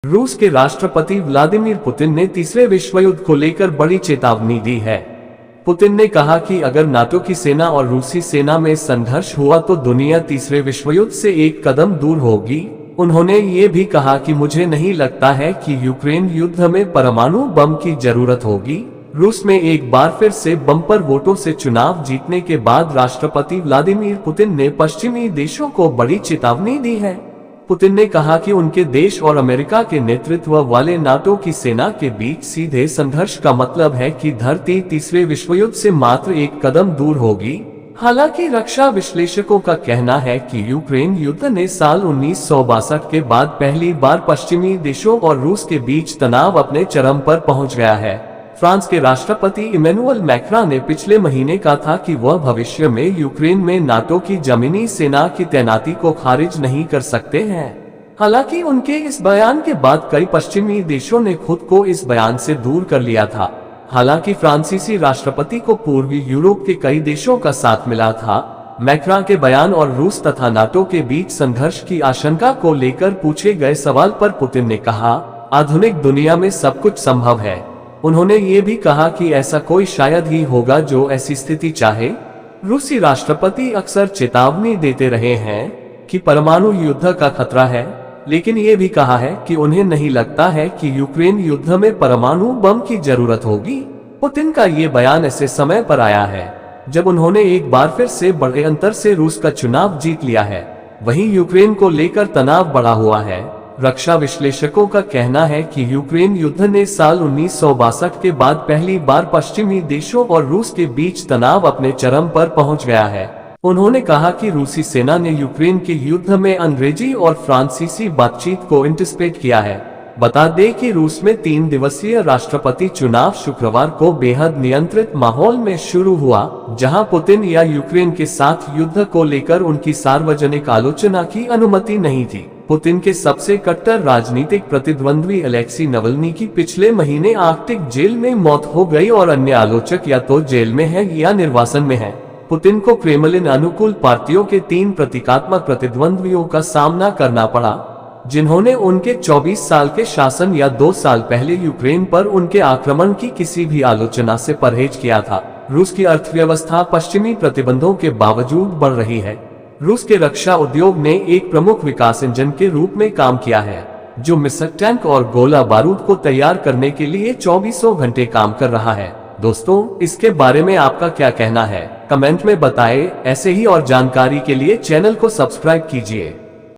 रूस के राष्ट्रपति व्लादिमीर पुतिन ने तीसरे विश्व युद्ध को लेकर बड़ी चेतावनी दी है। पुतिन ने कहा कि अगर नाटो की सेना और रूसी सेना में संघर्ष हुआ तो दुनिया तीसरे विश्व युद्ध से एक कदम दूर होगी। उन्होंने ये भी कहा कि मुझे नहीं लगता है कि यूक्रेन युद्ध में परमाणु बम की जरूरत होगी। रूस में एक बार फिर से बम्पर वोटों से चुनाव जीतने के बाद राष्ट्रपति व्लादिमीर पुतिन ने पश्चिमी देशों को बड़ी चेतावनी दी है। पुतिन ने कहा कि उनके देश और अमेरिका के नेतृत्व वाले नाटो की सेना के बीच सीधे संघर्ष का मतलब है कि धरती तीसरे विश्व युद्ध से मात्र एक कदम दूर होगी। हालांकि रक्षा विश्लेषकों का कहना है कि यूक्रेन युद्ध ने साल 1962 के बाद पहली बार पश्चिमी देशों और रूस के बीच तनाव अपने चरम पर पहुंच गया है। फ्रांस के राष्ट्रपति इमैनुअल मैक्रॉन ने पिछले महीने कहा था कि वह भविष्य में यूक्रेन में नाटो की जमीनी सेना की तैनाती को खारिज नहीं कर सकते हैं। हालांकि उनके इस बयान के बाद कई पश्चिमी देशों ने खुद को इस बयान से दूर कर लिया था। हालांकि फ्रांसीसी राष्ट्रपति को पूर्वी यूरोप के कई देशों का साथ मिला था। मैक्रॉन के बयान और रूस तथा नाटो के बीच संघर्ष की आशंका को लेकर पूछे गए सवाल पर पुतिन ने कहा, आधुनिक दुनिया में सब कुछ संभव है। उन्होंने ये भी कहा कि ऐसा कोई शायद ही होगा जो ऐसी स्थिति चाहे। रूसी राष्ट्रपति अक्सर चेतावनी देते रहे हैं कि परमाणु युद्ध का खतरा है, लेकिन ये भी कहा है कि उन्हें नहीं लगता है कि यूक्रेन युद्ध में परमाणु बम की जरूरत होगी। पुतिन का ये बयान ऐसे समय पर आया है जब उन्होंने एक बार फिर से बड़े अंतर से रूस का चुनाव जीत लिया है। वहीं यूक्रेन को लेकर तनाव बढ़ा हुआ है। रक्षा विश्लेषकों का कहना है कि यूक्रेन युद्ध ने साल 1962 के बाद पहली बार पश्चिमी देशों और रूस के बीच तनाव अपने चरम पर पहुंच गया है। उन्होंने कहा कि रूसी सेना ने यूक्रेन के युद्ध में अंग्रेजी और फ्रांसीसी बातचीत को एंटिसिपेट किया है। बता दें कि रूस में 3 दिवसीय राष्ट्रपति चुनाव शुक्रवार को बेहद नियंत्रित माहौल में शुरू हुआ, जहां पुतिन या यूक्रेन के साथ युद्ध को लेकर उनकी सार्वजनिक आलोचना की अनुमति नहीं थी। पुतिन के सबसे कट्टर राजनीतिक प्रतिद्वंद्वी अलेक्सी नवल्नी की पिछले महीने आर्कटिक जेल में मौत हो गई और अन्य आलोचक या तो जेल में है या निर्वासन में है। पुतिन को क्रेमलिन अनुकूल पार्टियों के 3 प्रतीकात्मक प्रतिद्वंद्वियों का सामना करना पड़ा, जिन्होंने उनके 24 साल के शासन या 2 साल पहले यूक्रेन पर उनके आक्रमण की किसी भी आलोचना से परहेज किया था। रूस की अर्थव्यवस्था पश्चिमी प्रतिबंधों के बावजूद बढ़ रही है। रूस के रक्षा उद्योग ने एक प्रमुख विकास इंजन के रूप में काम किया है, जो मिसाइल, टैंक और गोला बारूद को तैयार करने के लिए 24 घंटे काम कर रहा है। दोस्तों, इसके बारे में आपका क्या कहना है? कमेंट में बताएं। ऐसे ही और जानकारी के लिए चैनल को सब्सक्राइब कीजिए।